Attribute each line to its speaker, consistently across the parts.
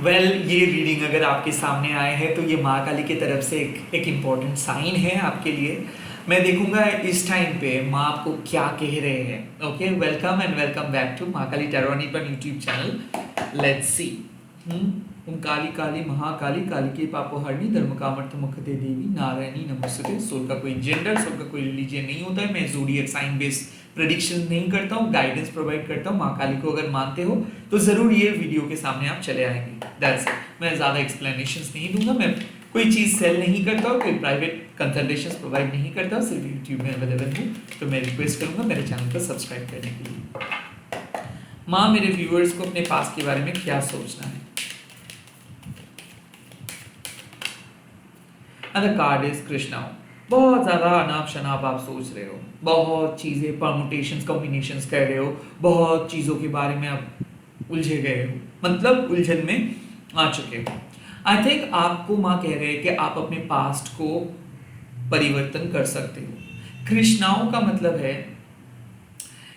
Speaker 1: ये रीडिंग अगर आपके सामने आए हैं तो ये माँ काली की तरफ से एक इम्पॉर्टेंट साइन है आपके लिए। मैं देखूंगा इस टाइम पे माँ आपको क्या कह रहे हैं। Okay, welcome and welcome back to Maa Kali टैरोनी पर YouTube channel. Let's see. Om Kali Kali Mahakali Kali के पापोहरणी धर्म कामर्थ मुखते देवी नारायणी नमस्ते। सोल का कोई जेंडर, सोल का कोई रिलीजन नहीं होता है। मैं ज़ोडिएक साइन बेस्ड प्रेडिक्शन नहीं करता हूँ, गाइडेंस प्रोवाइड करता हूँ। माँ काली को अगर मानते हो तो ज़रूर ये वीडियो के सामने आप चले आएंगे। That's it. मैं ज़्यादा एक्सप्लेनेशंस नहीं दूंगा। मैं कोई चीज़ सेल नहीं करता हूँ, कोई प्राइवेट कंसल्टेशंस प्रोवाइड नहीं करता हूँ, सिर्फ यूट्यूब में अवेलेबल हूँ। तो मैं रिक्वेस्ट करूँगा मेरे चैनल को सब्सक्राइब करने के लिए। माँ, मेरे व्यूअर्स को अपने पास्ट के बारे में क्या सोचना है? And the card is Krishna. बहुत ज़्यादा अनाप शनाप आप सोच रहे हो, बहुत चीज़ें परमुटेशंस कॉम्बिनेशंस कर रहे हो, बहुत चीज़ों के बारे में आप उलझे गए हो, मतलब उलझन में आ चुके हो। आई थिंक आपको माँ कह रहे हैं कि आप अपने पास्ट को परिवर्तन कर सकते हो। कृष्णाओं का मतलब है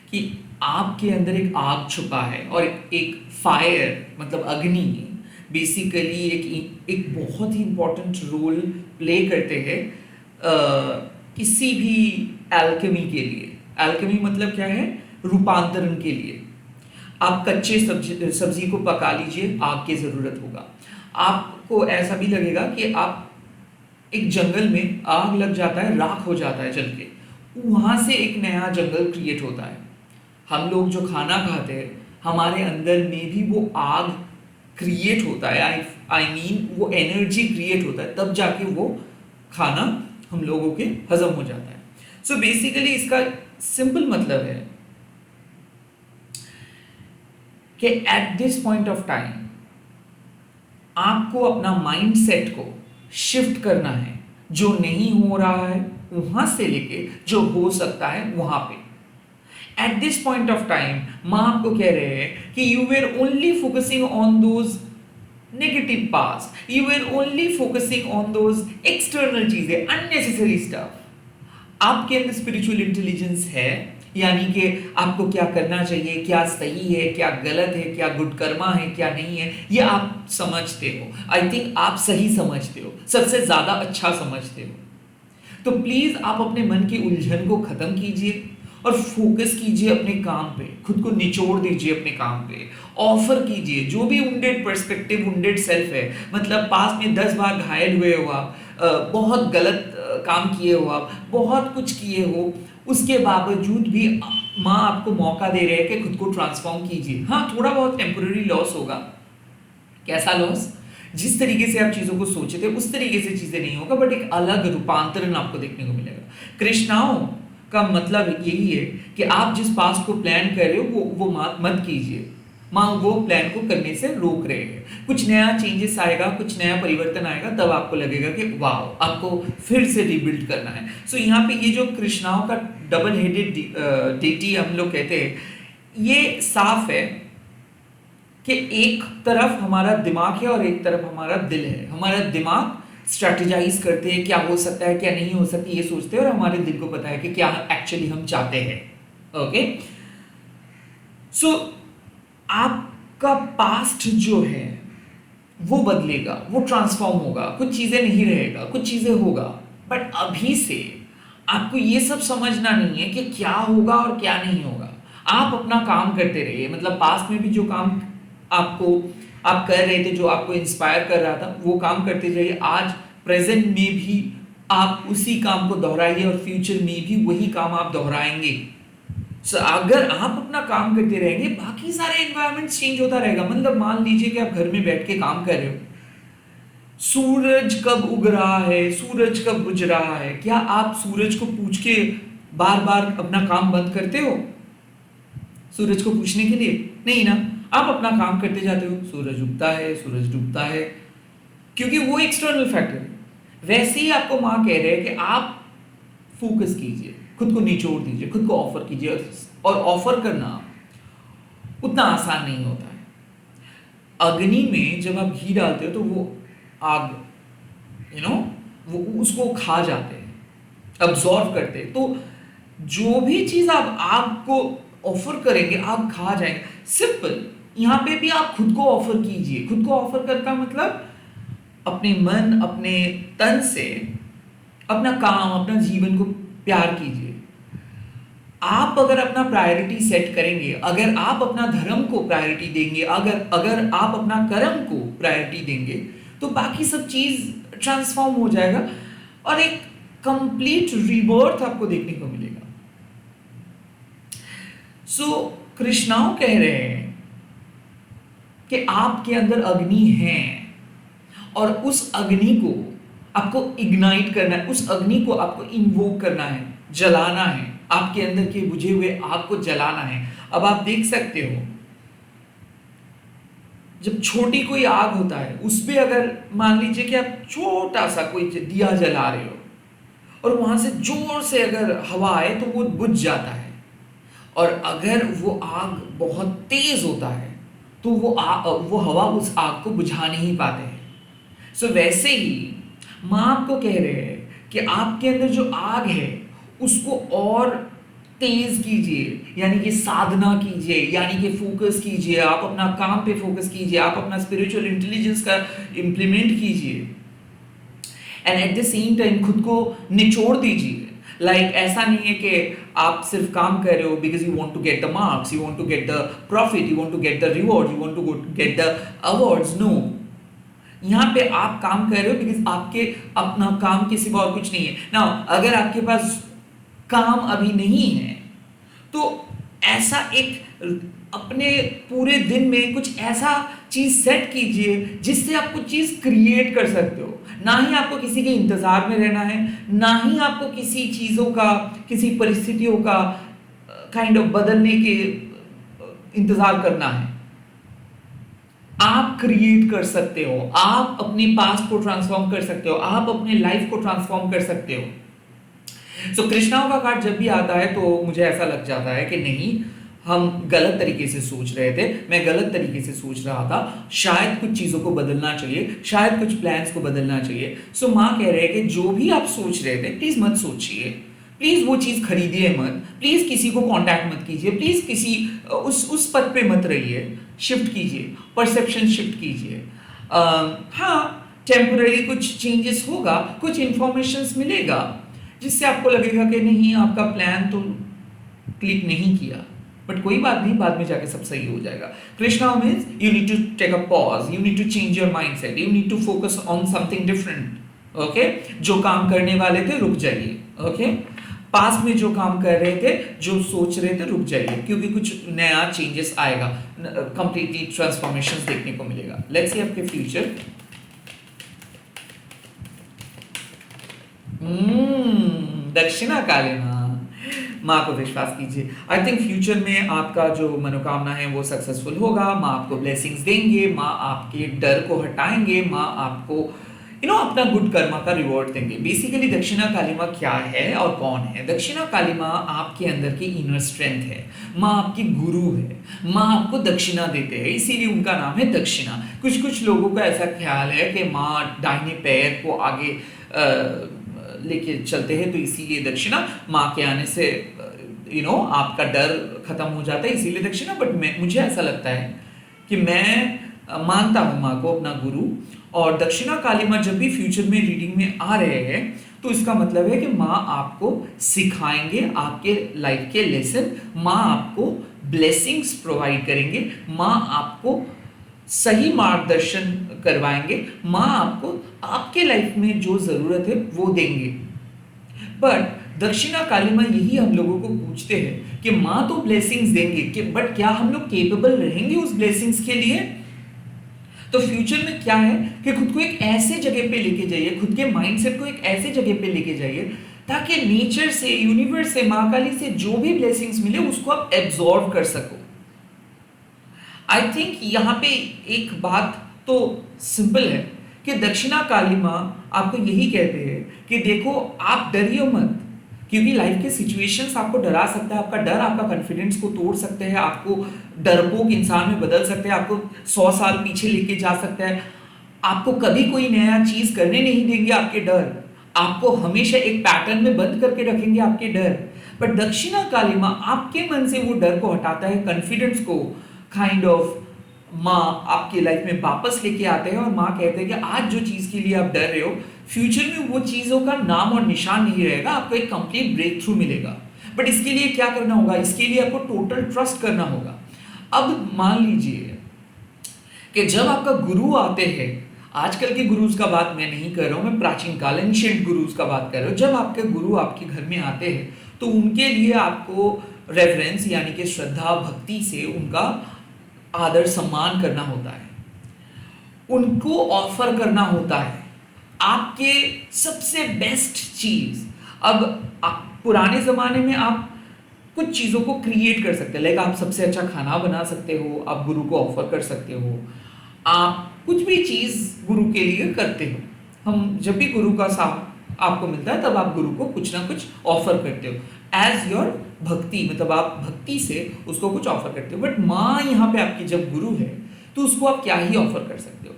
Speaker 1: कि आपके अंदर एक आग छुपा है और एक फायर मतलब अग्नि बेसिकली एक बहुत ही इंपॉर्टेंट रोल प्ले करते हैं किसी भी एल्केमी के लिए। एल्केमी मतलब क्या है? रूपांतरण के लिए। आप कच्चे सब्जी को पका लीजिए, आग की ज़रूरत होगा। आपको ऐसा भी लगेगा कि आप एक जंगल में आग लग जाता है, राख हो जाता है जल के, वहाँ से एक नया जंगल क्रिएट होता है। हम लोग जो खाना खाते हैं हमारे अंदर में भी वो आग क्रिएट होता है। आई मीन वो एनर्जी क्रिएट होता है, तब जाके वो खाना हम लोगों के हजम हो जाता है। सो बेसिकली इसका सिंपल मतलब है कि at this point of time आपको अपना माइंड सेट को शिफ्ट करना है। जो नहीं हो रहा है वहां से लेके जो हो सकता है वहां पे। At this point of time, माँ आपको कह रहे हैं कि you were only focusing on those negative past. You were only focusing on those external चीजें, unnecessary stuff. आपके अंदर स्पिरिचुअल इंटेलिजेंस है, यानी कि आपको क्या करना चाहिए, क्या सही है, क्या गलत है, क्या गुड कर्मा है, क्या नहीं है, ये आप समझते हो। आई थिंक आप सही समझते हो, सबसे ज्यादा अच्छा समझते हो। तो प्लीज आप अपने मन की उलझन को खत्म कीजिए और फोकस कीजिए अपने काम पे। खुद को निचोड़ दीजिए अपने काम पे। ऑफर कीजिए जो भी वुंडेड पर्सपेक्टिव, वुंडेड सेल्फ है, मतलब पास्ट में 10 बार घायल हुए हो आप, बहुत गलत काम किए हो आप, बहुत कुछ किए हो, उसके बावजूद भी माँ आपको मौका दे रहे हैं कि खुद को ट्रांसफॉर्म कीजिए। हाँ, थोड़ा बहुत टेम्पोररी लॉस होगा। कैसा लॉस? जिस तरीके से आप चीजों को सोचे थे उस तरीके से चीजें नहीं होगा, बट एक अलग रूपांतरण आपको देखने को मिलेगा। कृष्णाओं का मतलब यही है कि आप जिस पास्ट को प्लान कर रहे हो वो मत कीजिए। माँ वो प्लान को करने से रोक रहे हैं। कुछ नया चेंजेस आएगा, कुछ नया परिवर्तन आएगा, तब आपको लगेगा कि वाह, आपको फिर से रिबिल्ड करना है। सो यहाँ पे ये जो कृष्णाओं का डबल हेडेड डेटी हम लोग कहते हैं, ये साफ है कि एक तरफ हमारा दिमाग है और एक तरफ हमारा दिल है। हमारा दिमाग स्ट्रेटेजाइज करते हैं क्या हो सकता है, क्या नहीं हो सकती, ये सोचते हैं, और हमारे दिल को पता है कि क्या एक्चुअली हम चाहते हैं। ओके, सो आपका पास्ट जो है वो बदलेगा, वो ट्रांसफॉर्म होगा, कुछ चीजें नहीं रहेगा, कुछ चीजें होगा, बट अभी से आपको ये सब समझना नहीं है कि क्या होगा और क्या नहीं होगा। आप अपना काम करते रहिए, मतलब पास्ट में भी जो काम आप कर रहे थे, जो आपको इंस्पायर कर रहा था, वो काम करते जाइए। आज प्रेजेंट में भी आप उसी काम को दोहराइए और फ्यूचर में भी वही काम आप दोहराएंगे। अगर आप अपना काम करते रहेंगे, बाकी सारे एनवायरनमेंट चेंज होता रहेगा। मतलब मान लीजिए कि आप घर में बैठ के काम कर रहे हो, सूरज कब उग रहा है, सूरज कब बुझ रहा है, क्या आप सूरज को पूछ के बार बार अपना काम बंद करते हो? सूरज को पूछने के लिए नहीं ना, आप अपना काम करते जाते हो। सूरज उगता है, सूरज डूबता है, क्योंकि वो एक्सटर्नल फैक्टर है। वैसे ही आपको माँ कह रहे हैं कि आप फोकस कीजिए, खुद को निचोड़ दीजिए, खुद को ऑफर कीजिए। और ऑफर करना उतना आसान नहीं होता है। अग्नि में जब आप घी डालते हो तो वो आग वो उसको खा जाते हैं, अब्सॉर्ब करते हैं। तो जो भी चीज आप आग को ऑफर करेंगे, आग खा जाएंगे। सिंपल, यहाँ पे भी आप खुद को ऑफर कीजिए। खुद को ऑफर करता मतलब अपने मन, अपने तन से अपना काम, अपना जीवन को प्यार कीजिए। आप अगर अपना प्रायोरिटी सेट करेंगे, अगर आप अपना धर्म को प्रायोरिटी देंगे, अगर अगर आप अपना कर्म को प्रायोरिटी देंगे, तो बाकी सब चीज ट्रांसफॉर्म हो जाएगा और एक कंप्लीट रीबर्थ आपको देखने को मिलेगा। सो कृष्णाओं कह रहे हैं कि आपके अंदर अग्नि है और उस अग्नि को आपको इग्नाइट करना है, उस अग्नि को आपको इन्वोक करना है, जलाना है, आपके अंदर के बुझे हुए आग को जलाना है। अब आप देख सकते हो जब छोटी कोई आग होता है उस पे अगर मान लीजिए कि आप छोटा सा कोई दिया जला रहे हो और वहां से जोर से अगर हवा आए तो वो बुझ जाता है, और अगर वो आग बहुत तेज होता है तो वो हवा उस आग को बुझा नहीं पाते हैं। सो वैसे ही माँ आपको कह रहे हैं कि आपके अंदर जो आग है उसको और तेज कीजिए, यानी कि साधना कीजिए, यानी कि फोकस कीजिए, आप अपना काम पे फोकस कीजिए, आप अपना स्पिरिचुअल इंटेलिजेंस का इम्प्लीमेंट कीजिए and at the same time खुद को निचोड़ दीजिए। ऐसा नहीं है कि आप सिर्फ काम कर रहे हो because you want to get the marks, you want to get the profit, you want to get the reward, you want to get the awards. No, यहाँ पे आप काम कर रहे हो बिकॉज आपके अपना काम के सिवा और कुछ नहीं है ना। अगर आपके पास काम अभी नहीं है तो ऐसा एक अपने पूरे दिन में कुछ ऐसा चीज सेट कीजिए जिससे आप कुछ चीज क्रिएट कर सकते हो। ना ही आपको किसी के इंतजार में रहना है, ना ही आपको किसी चीजों का, किसी परिस्थितियों का काइंड ऑफ बदलने के इंतजार करना है। आप क्रिएट कर सकते हो, आप अपने पास्ट को ट्रांसफॉर्म कर सकते हो, आप अपने लाइफ को ट्रांसफॉर्म कर सकते हो। सो कृष्णाओं का कार्ड जब भी आता है तो मुझे ऐसा लग जाता है कि नहीं, हम गलत तरीके से सोच रहे थे, मैं गलत तरीके से सोच रहा था, शायद कुछ चीज़ों को बदलना चाहिए, शायद कुछ प्लान्स को बदलना चाहिए। सो माँ कह रहे हैं कि जो भी आप सोच रहे थे प्लीज़ मत सोचिए, प्लीज़ वो चीज़ खरीदिए मत, प्लीज़ किसी को कांटेक्ट मत कीजिए, प्लीज़ किसी उस पद पे मत रहिए, शिफ्ट कीजिए, परसेप्शन शिफ्ट कीजिए। हाँ, टेम्पररी कुछ चेंजेस होगा, कुछ इंफॉर्मेशंस मिलेगा जिससे आपको लगेगा कि नहीं, आपका प्लान तो क्लिक नहीं किया, बट कोई बात नहीं, बाद में जाके सब सही हो जाएगा। Krishna means you need to take a pause, you need to change your mindset, you need to focus on something different. Okay, जो काम करने वाले थे रुक जाइए। ओके, पास में जो काम कर रहे थे, जो सोच रहे थे, रुक जाइए, क्योंकि कुछ नया चेंजेस आएगा, कंप्लीटली ट्रांसफॉर्मेशन देखने को मिलेगा। लेट्स सी आपके फ्यूचर। दक्षिणा काली माँ को विश्वास कीजिए। आई थिंक फ्यूचर में आपका जो मनोकामना है वो सक्सेसफुल होगा। माँ आपको ब्लेसिंग्स देंगे, माँ आपके डर को हटाएंगे, माँ आपको अपना गुड कर्मा का रिवॉर्ड देंगे। बेसिकली दक्षिणा काली माँ क्या है और कौन है? दक्षिणा काली माँ आपके अंदर की इनर स्ट्रेंथ है, माँ आपकी गुरु है, माँ आपको दक्षिणा देते हैं, इसीलिए उनका नाम है दक्षिणा। कुछ लोगों का ऐसा ख्याल है कि माँ दाहिने पैर को आगे लेके चलते हैं तो इसीलिए दक्षिणा, माँ के आने से आपका डर खत्म हो जाता है इसीलिए दक्षिणा। बट मुझे ऐसा लगता है कि मैं मानता हूँ माँ को अपना गुरु, और दक्षिणा काली माँ जब भी फ्यूचर में रीडिंग में आ रहे हैं तो इसका मतलब है कि माँ आपको सिखाएंगे आपके लाइफ के लेसन, माँ आपको ब्लेसिंग्स प्रोवाइड करेंगे, माँ आपको सही मार्गदर्शन करवाएंगे, माँ आपको आपके लाइफ में जो जरूरत है वो देंगे। बट दक्षिणा काली माँ यही हम लोगों को पूछते हैं कि माँ तो ब्लेसिंग्स देंगे कि बट क्या हम लोग केपेबल रहेंगे उस ब्लेसिंग्स के लिए? तो फ्यूचर में क्या है कि खुद को एक ऐसे जगह पे लेके जाइए, खुद के माइंडसेट को एक ऐसे जगह पे लेके जाइए ताकि नेचर से, यूनिवर्स से, माँ काली से जो भी ब्लेसिंग्स मिले उसको आप एब्जॉर्ब कर सको। आई थिंक यहाँ पे एक बात तो सिंपल है कि दक्षिणा काली माँ आपको यही कहते हैं कि देखो आप डरियो मत, क्योंकि लाइफ के सिचुएशंस आपको डरा सकता है, आपका डर आपका कॉन्फिडेंस को तोड़ सकते हैं, आपको डरपोक इंसान में बदल सकते हैं, आपको 100 साल पीछे लेके जा सकता है, आपको कभी कोई नया चीज करने नहीं देंगे आपके डर, आपको हमेशा एक पैटर्न में बंद करके रखेंगे आपके डर। बट दक्षिणा काली माँ आपके मन से वो डर को हटाता है, कॉन्फिडेंस को काइंड ऑफ माँ आपकी लाइफ में वापस लेके आते हैं और माँ कहते हैं कि आज जो चीज़ के लिए आप डर रहे हो, फ्यूचर में वो चीज़ों का नाम और निशान नहीं रहेगा, आपको एक कंप्लीट ब्रेक थ्रू मिलेगा। बट इसके लिए क्या करना होगा? इसके लिए आपको टोटल ट्रस्ट करना होगा। अब मान लीजिए कि जब आपका गुरु आते हैं, आजकल के गुरुज का बात मैं नहीं कर रहा हूँ, मैं प्राचीन काल एंशिएंट गुरुज का बात कर रहा हूँ। जब आपके गुरु आपके घर में आते हैं तो उनके लिए आपको रेफरेंस यानी कि श्रद्धा भक्ति से उनका आदर सम्मान करना होता है, उनको ऑफर करना होता है आपके सबसे बेस्ट चीज। अब पुराने जमाने में आप कुछ चीज़ों को क्रिएट कर सकते हैं, लाइक आप सबसे अच्छा खाना बना सकते हो, आप गुरु को ऑफर कर सकते हो, आप कुछ भी चीज़ गुरु के लिए करते हो। हम जब भी गुरु का साथ आपको मिलता है तब आप गुरु को कुछ ना कुछ ऑफर करते हो एज योर भक्ति, मतलब आप भक्ति से उसको कुछ ऑफर करते हो। बट माँ यहाँ पे आपकी जब गुरु है तो उसको आप क्या ही ऑफर कर सकते हो।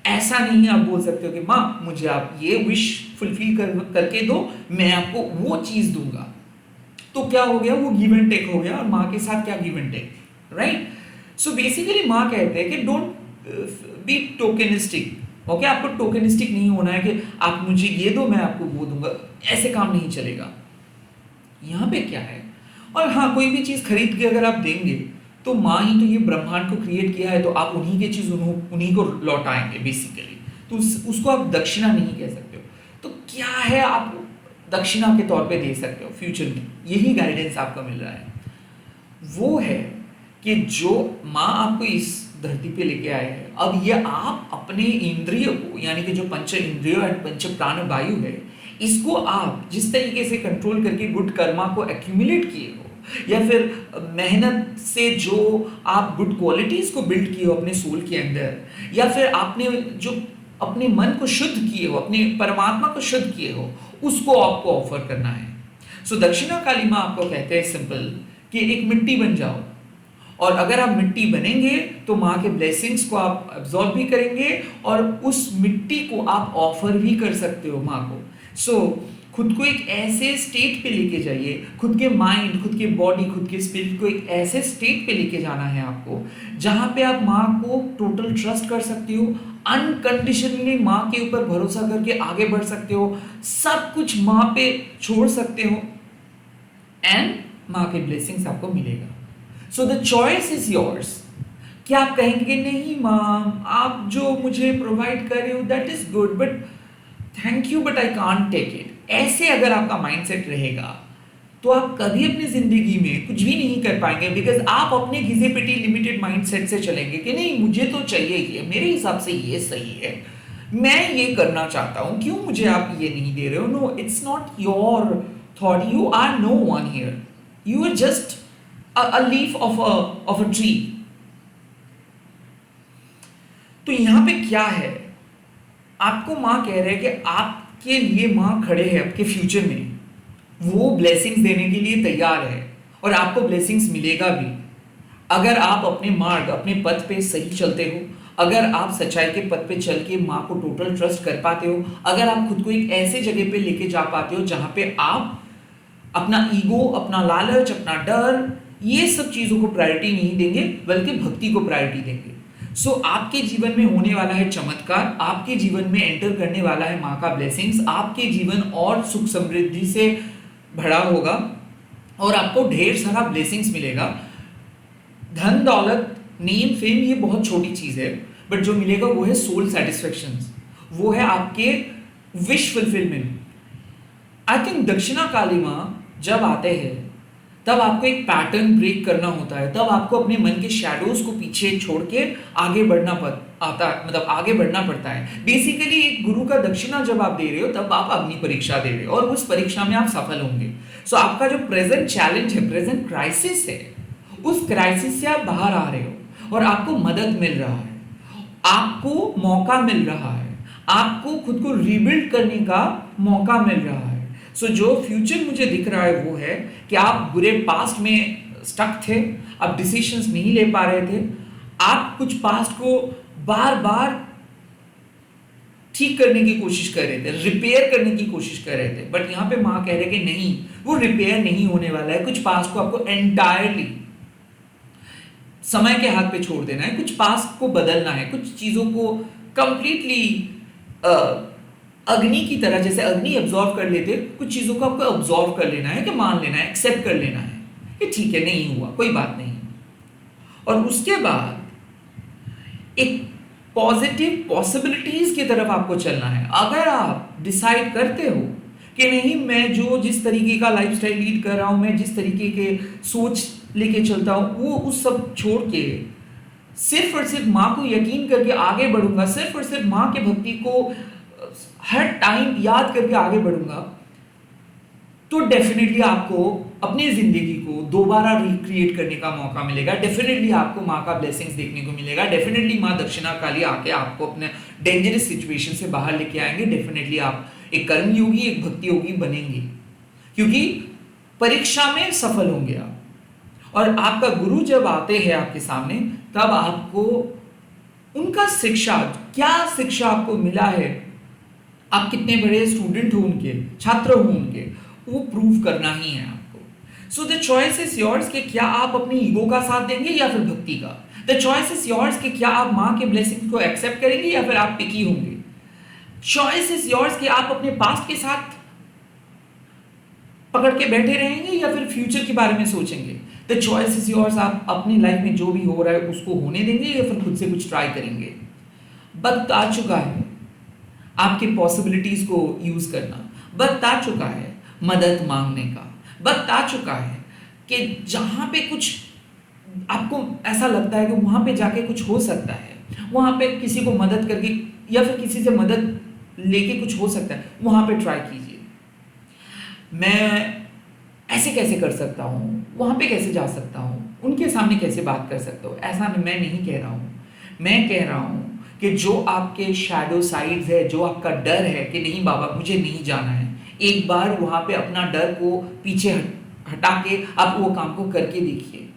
Speaker 1: ऐसा नहीं है आप बोल सकते हो कि माँ मुझे आप ये विश फुलफिल करके दो, मैं आपको वो चीज़ दूंगा। तो क्या हो गया? वो गिव एंड टेक हो गया। और माँ के साथ क्या give and take, right? So basically माँ कहते हैं कि डोंट बी टोकेनिस्टिक। ओके, आपको टोकेनिस्टिक नहीं होना है कि आप मुझे ये दो मैं आपको वो दूंगा, ऐसे काम नहीं चलेगा। यहाँ पे क्या है? और हाँ, कोई भी चीज़ खरीद के अगर आप देंगे तो माँ ही तो ये ब्रह्मांड को क्रिएट किया है, तो आप उन्हीं की चीज़ उन्हीं को लौटाएंगे बेसिकली। तो उसको आप दक्षिणा नहीं कह सकते हो। तो क्या है आप दक्षिणा के तौर पे दे सकते हो फ्यूचर में? यही गाइडेंस आपको मिल रहा है। वो है कि जो माँ आपको इस धरती पे लेके आए हैं, अब ये आप अपने इंद्रिय को यानी कि जो पंच इंद्रिय और पंच प्राण वायु है, इसको आप जिस तरीके से कंट्रोल करके गुड कर्मा को एक्यूमुलेट किए हो या फिर मेहनत से जो आप गुड क्वालिटीज को बिल्ड किए हो अपने सोल के अंदर, या फिर आपने जो अपने मन को शुद्ध किए हो, अपने परमात्मा को शुद्ध किए हो, उसको आपको ऑफर करना है। सो दक्षिणा काली माँ आपको कहते हैं सिंपल कि एक मिट्टी बन जाओ, और अगर आप मिट्टी बनेंगे तो माँ के ब्लेसिंग्स को आप अब्जॉर्ब भी करेंगे और उस मिट्टी को आप ऑफर भी कर सकते हो माँ को। सो खुद को एक ऐसे स्टेट पे लेके जाइए, खुद के माइंड, खुद के बॉडी, खुद के स्पिरिट को एक ऐसे स्टेट पे लेके जाना है आपको जहाँ पे आप माँ को टोटल ट्रस्ट कर सकते हो, अनकंडीशनली माँ के ऊपर भरोसा करके आगे बढ़ सकते हो, सब कुछ माँ पे छोड़ सकते हो एंड माँ के ब्लेसिंग्स आपको मिलेगा। So the choice is yours. क्या आप कहेंगे नहीं माँ आप जो मुझे प्रोवाइड कर रहे हो that is good but thank you but I can't take it, ऐसे अगर आपका माइंडसेट रहेगा तो आप कभी अपनी जिंदगी में कुछ भी नहीं कर पाएंगे, बिकॉज आप अपने घिसे पिटी लिमिटेड माइंडसेट से चलेंगे कि नहीं मुझे तो चाहिए ये, मेरे हिसाब से ये सही है, मैं ये करना चाहता हूं, क्यों मुझे आप ये नहीं दे रहे हो? No, it's not your thought, you are no one here, you are just a leaf of a tree। तो यहां पे क्या है? आपको मां कह रहे हैं कि आपके लिए मां खड़े हैं आपके फ्यूचर में, वो ब्लेसिंग्स देने के लिए तैयार है और आपको ब्लेसिंग्स मिलेगा भी अगर आप अपने मार्ग, अपने पथ पे सही चलते हो, अगर आप सच्चाई के पथ पे चल के माँ को टोटल ट्रस्ट कर पाते हो, अगर आप खुद को एक ऐसे जगह पे लेके जा पाते हो जहां पे आप अपना ईगो, अपना लालच, अपना डर, ये सब चीजों को प्रायोरिटी नहीं देंगे बल्कि भक्ति को प्रायोरिटी देंगे। सो आपके जीवन में होने वाला है चमत्कार, आपके जीवन में एंटर करने वाला है माँ का ब्लेसिंग्स, आपके जीवन और सुख समृद्धि से भरा होगा और आपको ढेर सारा ब्लेसिंग्स मिलेगा। धन दौलत नेम फेम ये बहुत छोटी चीज है, बट जो मिलेगा वो है सोल सेटिस्फेक्शन, वो है आपके विश फुलफिलमेंट। आई थिंक दक्षिणा काली माँ जब आते हैं तब आपको एक पैटर्न ब्रेक करना होता है, तब आपको अपने मन के शैडोज को पीछे छोड़ के आगे बढ़ना पड़ता है। बेसिकली एक गुरु का दक्षिणा जब आप दे रहे हो तब आप अग्नि परीक्षा दे रहे हो और उस परीक्षा में आप सफल होंगे। सो आपका जो प्रेजेंट चैलेंज है, प्रेजेंट क्राइसिस है, उस क्राइसिस से आप बाहर आ रहे हो और आपको मदद मिल रहा है, आपको मौका मिल रहा है, आपको खुद को रिबिल्ड करने का मौका मिल रहा है। सो जो फ्यूचर मुझे दिख रहा है वो है कि आप बुरे पास्ट में स्टक थे, आप डिसीजंस नहीं ले पा रहे थे, आप कुछ पास्ट को बार बार ठीक करने की कोशिश कर रहे थे, रिपेयर करने की कोशिश कर रहे थे, बट यहां पे मां कह रहे कि नहीं, वो रिपेयर नहीं होने वाला है। कुछ पास्ट को आपको एंटायरली समय के हाथ पे छोड़ देना है, कुछ पास्ट को बदलना है, कुछ चीजों को कंप्लीटली अग्नि की तरह, जैसे अग्नि एब्जॉर्व कर लेते, कुछ चीजों को आपको एब्जॉर्व कर लेना है, कि मान लेना है, एक्सेप्ट कर लेना है कि ठीक है, नहीं हुआ, कोई बात नहीं। और उसके बाद एक पॉजिटिव पॉसिबिलिटीज की तरफ आपको चलना है। अगर आप डिसाइड करते हो कि नहीं, मैं जो जिस तरीके का लाइफस्टाइल लीड कर रहा हूं, मैं जिस तरीके के सोच लेके चलता हूं, वो उस सब छोड़ के सिर्फ और सिर्फ माँ को यकीन करके आगे बढ़ूंगा, सिर्फ और सिर्फ माँ के भक्ति को हर टाइम याद करके आगे बढ़ूंगा, तो डेफिनेटली आपको अपनी जिंदगी को दोबारा रिक्रिएट करने का मौका मिलेगा। डेफिनेटली आपको माँ का ब्लेसिंग्स देखने को मिलेगा। डेफिनेटली माँ दक्षिणा काली आके आपको अपने डेंजरस सिचुएशन से बाहर लेके आएंगे। डेफिनेटली आप एक कर्म योगी, एक भक्ति योगी बनेंगे, क्योंकि परीक्षा में सफल होंगे आप। और आपका गुरु जब आते हैं आपके सामने, तब आपको उनका शिक्षा, क्या शिक्षा आपको मिला है, आप कितने बड़े स्टूडेंट हो उनके, छात्र हो उनके, वो प्रूव करना ही है आपको। So the choice is yours कि क्या आप अपनी ईगो का साथ देंगे या फिर भक्ति का। द चॉइस इज योर्स कि क्या आप माँ के ब्लेसिंग को एक्सेप्ट करेंगे या फिर आप पिकी होंगे। चॉइस इज योर्स कि आप अपने पास्ट के साथ पकड़ के बैठे रहेंगे या फिर फ्यूचर के बारे में सोचेंगे। द चॉइस इज योर्स, आप अपनी लाइफ में जो भी हो रहा है उसको होने देंगे या फिर खुद से कुछ ट्राई करेंगे। वक्त आ चुका है आपके पॉसिबिलिटीज को यूज करना। वक्त आ चुका है मदद मांगने का। वक्त आ चुका है कि जहां पे कुछ आपको ऐसा लगता है कि वहां पे जाके कुछ हो सकता है, वहां पे किसी को मदद करके या फिर किसी से मदद लेके कुछ हो सकता है, वहां पे ट्राई कीजिए। मैं ऐसे कैसे कर सकता हूँ, वहां पे कैसे जा सकता हूँ, उनके सामने कैसे बात कर सकता हूँ, ऐसा मैं नहीं कह रहा हूँ। मैं कह रहा हूँ कि जो आपके शैडो साइड्स है, जो आपका डर है कि नहीं बाबा मुझे नहीं जाना है, एक बार वहां पे अपना डर को पीछे हटा के आप वो काम को करके देखिए।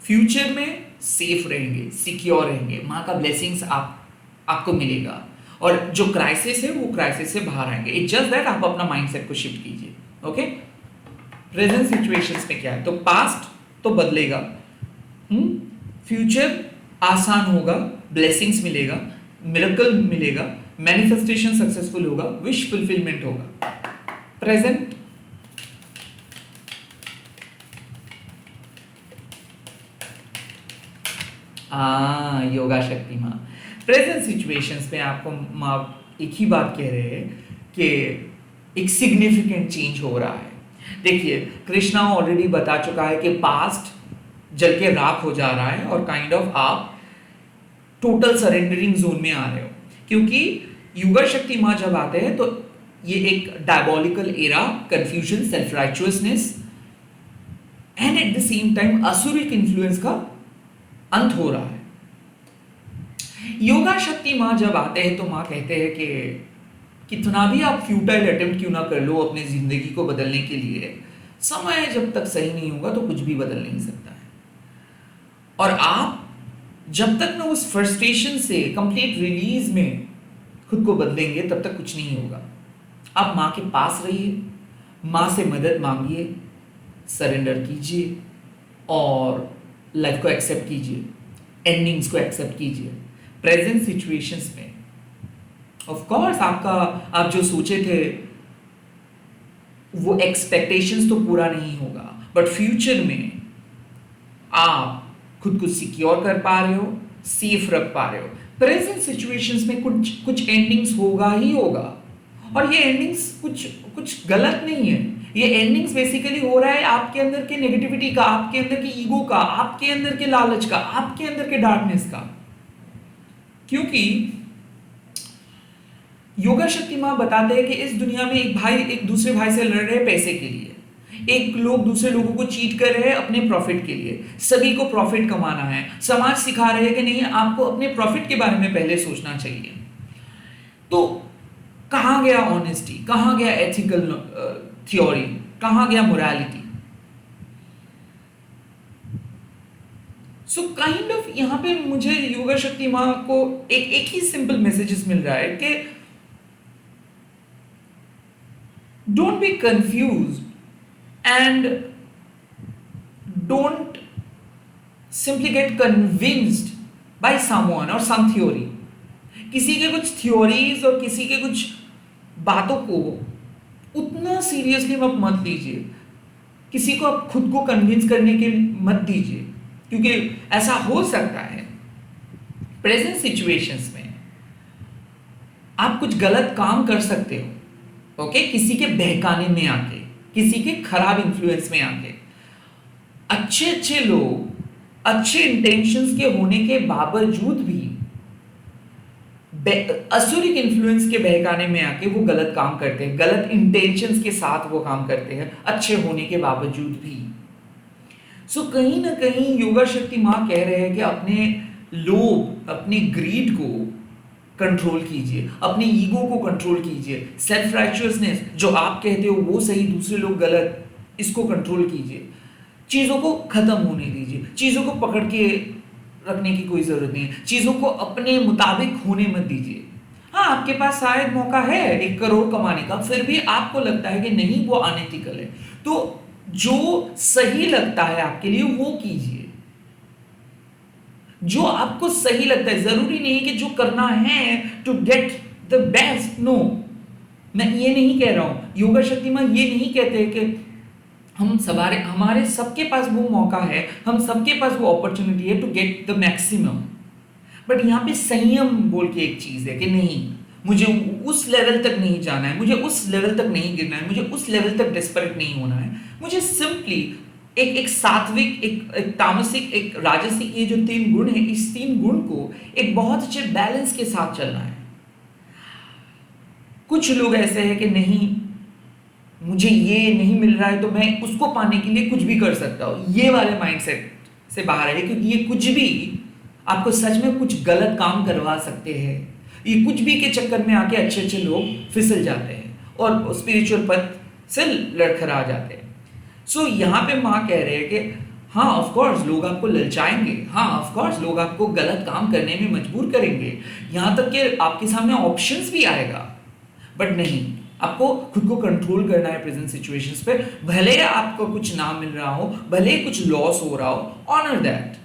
Speaker 1: फ्यूचर में सेफ रहेंगे, सिक्योर रहेंगे, माँ का ब्लेसिंग्स आपको मिलेगा, और जो क्राइसिस है वो क्राइसिस से बाहर आएंगे। इट्स जस्ट दैट आप अपना माइंडसेट को शिफ्ट कीजिए। ओके, प्रेजेंट सिचुएशंस में क्या है, तो पास्ट तो बदलेगा, फ्यूचर आसान होगा, ब्लेसिंग्स मिलेगा, मिरेकल मिलेगा, मैनिफेस्टेशन सक्सेसफुल होगा, विश फुलफिलमेंट होगा। प्रेजेंट योगा शक्ति माँ। प्रेजेंट सिचुएशंस में आपको माँ एक ही बात कह रहे हैं कि एक सिग्निफिकेंट चेंज हो रहा है। देखिए, कृष्णा ऑलरेडी बता चुका है कि पास्ट जल के राख हो जा रहा है और काइंड ऑफ आप टोटल सरेंडरिंग जोन में आ रहे हो, क्योंकि युगा शक्ति माँ जब आते हैं तो ये एक diabolical era, confusion, self righteousness and at the same time असुरिक इन्फ्लुएंस का अंत हो रहा है। योगा शक्ति माँ जब आते हैं तो माँ कहते हैं कि कितना भी आप फ्यूटाइल अटेम्प्ट क्यों ना कर लो अपनी जिंदगी को बदलने के लिए, समय जब तक सही नहीं होगा तो कुछ भी बदल नहीं सकता है। और आप जब तक ना उस फ्रस्ट्रेशन से कंप्लीट रिलीज में खुद को बदलेंगे तब तक कुछ नहीं होगा। आप माँ के पास रहिए, माँ से मदद मांगिए, सरेंडर कीजिए और लाइफ को एक्सेप्ट कीजिए, एंडिंग्स को एक्सेप्ट कीजिए। प्रेजेंट सिचुएशंस में ऑफ कोर्स आप जो सोचे थे वो एक्सपेक्टेशंस तो पूरा नहीं होगा, बट फ्यूचर में आप खुद को सिक्योर कर पा रहे हो, सेफ रख पा रहे हो। प्रेजेंट सिचुएशंस में कुछ एंडिंग्स होगा ही होगा, और ये एंडिंग्स कुछ गलत नहीं है। ये एंडिंग्स बेसिकली हो रहा है आपके अंदर के नेगेटिविटी का, आपके अंदर की ईगो का, आपके अंदर के लालच का, आपके अंदर के डार्कनेस का। क्योंकि योगा शक्ति माँ बताते हैं कि इस दुनिया में एक भाई एक दूसरे भाई से लड़ रहे हैं पैसे के लिए, एक लोग दूसरे लोगों को चीट कर रहे हैं अपने प्रॉफिट के लिए, सभी को प्रॉफिट कमाना है। समाज सिखा रहे हैं कि नहीं, आपको अपने प्रॉफिट के बारे में पहले सोचना चाहिए। तो कहाँ गया ऑनेस्टी, कहाँ गया एथिकल थ्योरी, कहाँ गया मोरालिटी? सो काइंड ऑफ यहाँ पे मुझे योगा शक्ति माँ को एक ही सिंपल मैसेजेस मिल रहा है कि don't be confused and don't simply get convinced by someone और सम थ्योरी। किसी के कुछ थ्योरीज और किसी के कुछ बातों को उतना सीरियसली मत लीजिए। किसी को आप खुद को कन्विंस करने के मत दीजिए, क्योंकि ऐसा हो सकता है प्रेजेंट सिचुएशंस में आप कुछ गलत काम कर सकते हो, ओके, किसी के बहकाने में आके, किसी के खराब इन्फ्लुएंस में आके। अच्छे अच्छे लोग अच्छे इंटेंशंस के होने के बावजूद भी असुरिक इन्फ्लुएंस के बहकाने में आके वो गलत काम करते हैं, गलत इंटेंशंस के साथ वो काम करते हैं अच्छे होने के बावजूद भी। सो कहीं ना कहीं योगा शक्ति माँ कह रहे हैं कि अपने लोभ, अपने ग्रीड को कंट्रोल कीजिए, अपने ईगो को कंट्रोल कीजिए, सेल्फ राइचियसनेस जो आप कहते हो वो सही दूसरे लोग गलत, इसको कंट्रोल कीजिए, चीज़ों को खत्म होने दीजिए, चीज़ों को पकड़ के रखने की कोई ज़रूरत नहीं है, चीज़ों को अपने मुताबिक होने मत दीजिए। हाँ, आपके पास शायद मौका है 1 करोड़ कमाने का, फिर भी आपको लगता है कि नहीं वो अनएथिकल है, तो जो सही लगता है आपके लिए वो कीजिए, जो आपको सही लगता है। जरूरी नहीं कि जो करना है to get the best, no, मैं ये नहीं कह रहा हूं, योगा शक्ति में ये नहीं कहते कि हमारे सबके पास वो मौका है, हम सबके पास वो अपॉर्चुनिटी है to get the maximum. But यहाँ पे संयम बोल के एक चीज है कि नहीं, मुझे उस लेवल तक नहीं जाना है, मुझे उस लेवल तक नहीं गिरना है, मुझे उस लेवल तक डेस्परेट नहीं होना है, मुझे सिंपली एक सात्विक, एक तामसिक, एक राजसिक, ये जो 3 गुण है, इस 3 गुण को एक बहुत अच्छे बैलेंस के साथ चलना है। कुछ लोग ऐसे हैं कि नहीं, मुझे ये नहीं मिल रहा है तो मैं उसको पाने के लिए कुछ भी कर सकता हूं, ये वाले माइंडसेट से बाहर है, क्योंकि ये कुछ भी आपको सच में कुछ गलत काम करवा सकते हैं। ये कुछ भी के चक्कर में आके अच्छे अच्छे लोग फिसल जाते हैं और स्पिरिचुअल पथ से लड़खड़ा जाते हैं। सो यहाँ पे माँ कह रहे हैं कि हाँ ऑफ कोर्स लोग आपको ललचाएंगे, हाँ ऑफ कोर्स लोग आपको गलत काम करने में मजबूर करेंगे, यहाँ तक कि आपके सामने ऑप्शंस भी आएगा, बट नहीं, आपको खुद को कंट्रोल करना है प्रेजेंट सिचुएशंस पे। भले आपको कुछ ना मिल रहा हो, भले कुछ लॉस हो रहा हो, ऑनर दैट,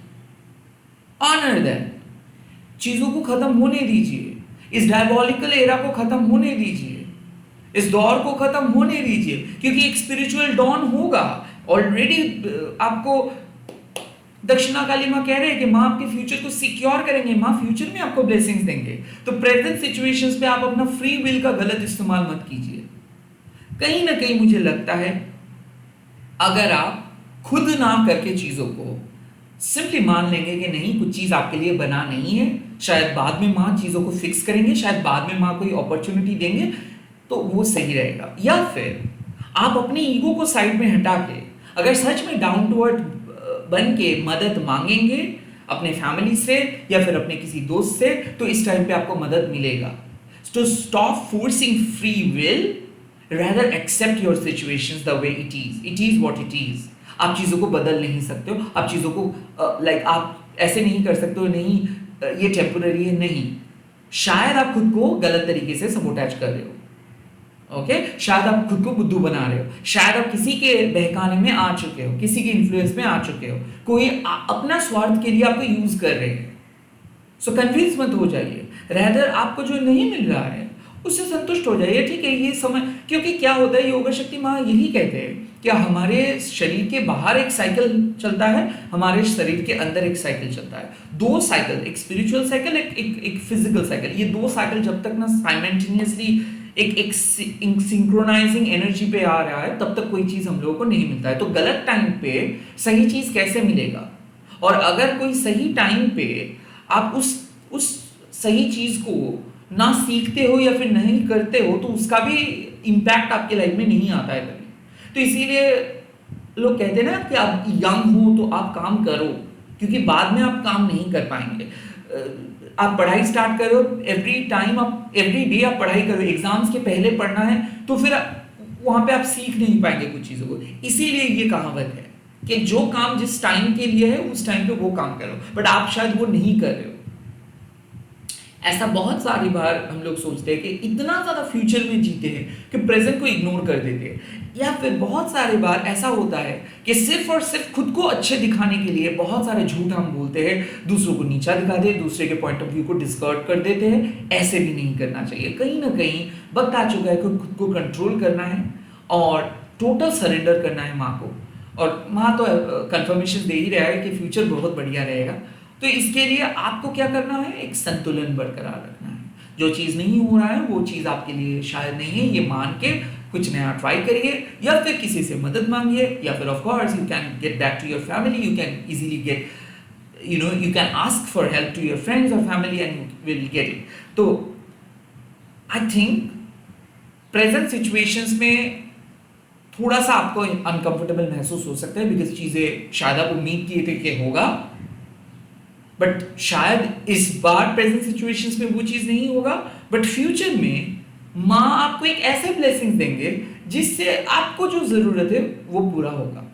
Speaker 1: ऑनर दैट। चीजों को खत्म होने दीजिए, इस डायबॉलिकल एरा को खत्म होने दीजिए, इस दौर को खत्म होने दीजिए, क्योंकि एक स्पिरिचुअल डॉन होगा ऑलरेडी। आपको दक्षिणा काली माँ कह रहे हैं कि माँ आपके फ्यूचर को सिक्योर करेंगे, माँ फ्यूचर में आपको ब्लेसिंग्स देंगे। तो प्रेजेंट सिचुएशंस पे आप अपना फ्री विल का गलत इस्तेमाल मत कीजिए। कहीं ना कहीं मुझे लगता है अगर आप खुद ना करके चीजों को सिंपली मान लेंगे कि नहीं कुछ चीज आपके लिए बना नहीं है, शायद बाद में माँ चीजों को फिक्स करेंगे, शायद बाद में माँ कोई अपॉर्चुनिटी देंगे, तो वो सही रहेगा। या फिर आप अपने ईगो को साइड में हटा के अगर सच में डाउन टू अर्थ बन के मदद मांगेंगे अपने फैमिली से या फिर अपने किसी दोस्त से, तो इस टाइम पे आपको मदद मिलेगा। तो stop forcing free will, rather accept your situations the way it is what it is। आप चीज़ों को बदल नहीं सकते हो, आप चीज़ों को आप ऐसे नहीं कर सकते हो, नहीं ये टेम्पररी है, नहीं, शायद आप खुद को गलत तरीके से सबोटैच कर रहे हो, ओके, शायद आप खुद को बुद्धू बना रहे हो, शायद आप किसी के बहकाने में आ चुके हो, किसी के इन्फ्लुएंस में आ चुके हो, कोई अपना स्वार्थ के लिए आपको यूज कर रहे हैं। सो कन्विंस मत हो जाइए, रेदर आपको जो नहीं मिल रहा है उससे संतुष्ट हो जाइए, ठीक है, ये समय, क्योंकि क्या होता है, योगा शक्ति माँ यही कहते हैं कि हमारे शरीर के बाहर एक साइकिल चलता है, हमारे शरीर के अंदर एक साइकिल चलता है, 2 साइकिल, एक स्पिरिचुअल साइकिल, एक फिजिकल साइकिल। ये 2 साइकिल जब तक ना साइमल्टेनियसली एक सिंक्रोनाइजिंग एनर्जी पे आ रहा है, तब तक कोई चीज हम लोगों को नहीं मिलता है। तो गलत टाइम पे सही चीज कैसे मिलेगा? और अगर कोई सही टाइम पे आप उस सही चीज को ना सीखते हो या फिर नहीं करते हो, तो उसका भी इम्पैक्ट आपके लाइफ में नहीं आता है कभी। तो इसीलिए लोग कहते हैं ना कि आप यंग हो तो आप काम करो, क्योंकि बाद में आप काम नहीं कर पाएंगे। आप पढ़ाई स्टार्ट करो, एवरी डे आप पढ़ाई करो, एग्जाम्स के पहले पढ़ना है, तो फिर वहां पे आप सीख नहीं पाएंगे कुछ चीजों को। इसीलिए ये कहावत है कि जो काम जिस टाइम के लिए है उस टाइम पे वो काम करो, बट आप शायद वो नहीं कर रहे हो। ऐसा बहुत सारी बार हम लोग सोचते हैं कि इतना ज़्यादा फ्यूचर में जीते हैं कि प्रेजेंट को इग्नोर कर देते हैं, या फिर बहुत सारी बार ऐसा होता है कि सिर्फ और सिर्फ खुद को अच्छे दिखाने के लिए बहुत सारे झूठ हम बोलते हैं, दूसरों को नीचा दिखा दे, दूसरे के पॉइंट ऑफ व्यू को डिस्कर्ट कर देते हैं। ऐसे भी नहीं करना चाहिए। कहीं ना कहीं वक्त आ चुका है कि खुद को कंट्रोल करना है और टोटल सरेंडर करना है माँ को। और माँ तो कंफर्मेशन दे ही रहा है कि फ्यूचर बहुत बढ़िया रहेगा। तो इसके लिए आपको क्या करना है, एक संतुलन बरकरार रखना है। जो चीज़ नहीं हो रहा है वो चीज़ आपके लिए शायद नहीं है, ये मान के कुछ नया ट्राई करिए, या फिर किसी से मदद मांगिए, या फिर of course you can get back to your family, you can easily get you can ask for help to your friends or family and you will get it. तो I think प्रेजेंट सिचुएशंस में थोड़ा सा आपको uncomfortable महसूस हो सकता है, because चीज़ें शायद आप उम्मीद किए थे कि होगा, बट शायद इस बार प्रेजेंट सिचुएशंस में वो चीज़ नहीं होगा, बट फ्यूचर में माँ आपको एक ऐसे ब्लेसिंग देंगे जिससे आपको जो ज़रूरत है वो पूरा होगा।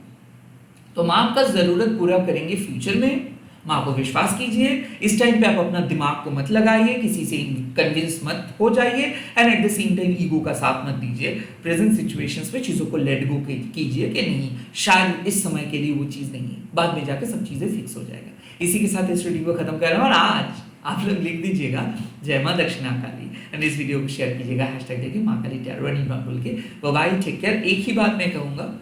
Speaker 1: तो माँ आपका ज़रूरत पूरा करेंगे फ्यूचर में। माँ को विश्वास कीजिए। इस टाइम पे आप अपना दिमाग को मत लगाइए, किसी से कन्विंस मत हो जाइए, and at the same time ego का साथ मत दीजिए। प्रेजेंट सिचुएशंस पे चीज़ों को लेट गो कीजिए कि नहीं, शायद इस समय के लिए वो चीज़ नहीं है, बाद में जाकर सब चीज़ें फिक्स हो जाएगा। इसी के साथ इस वीडियो को खत्म कर रहा हूँ। और आज आप लोग लिख दीजिएगा जय माँ दक्षिणा काली, एंड इस वीडियो को शेयर कीजिएगा हैशटैग देके माँ काली टैरो बोल के। Bye, take care. एक ही बात मैं कहूँगा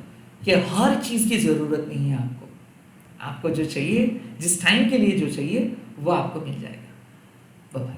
Speaker 1: कि हर चीज़ की ज़रूरत नहीं है आपको। आपको जो चाहिए, जिस टाइम के लिए जो चाहिए, वो आपको मिल जाएगा। बाय।